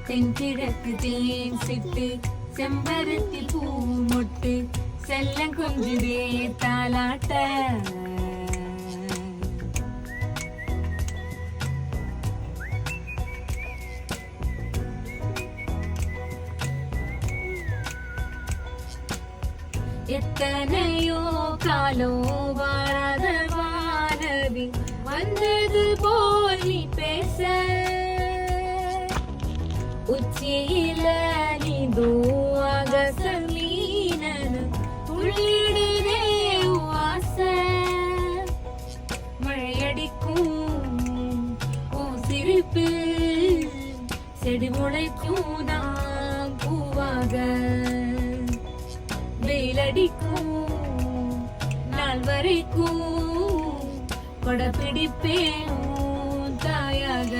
தென்கிழக்கு தேன் சிட்டு செம்பருத்தி பூ மொட்டு செல்லம் கொஞ்சுதே தாலாட்ட எத்தனையோ காலோ வாழாத வானவி வந்தது போல் நீ பேச உச்சியில நீ தூவாகசம் மீனது உள்ளிடுதே வாச மழையடிக்கும் உன் சிரிப்பு செடி முளைக்கும் நாம் பூவாக வெயிலடிக்கும் நாள் வரைக்கும் கொடை பிடிப்பேன் தாயாக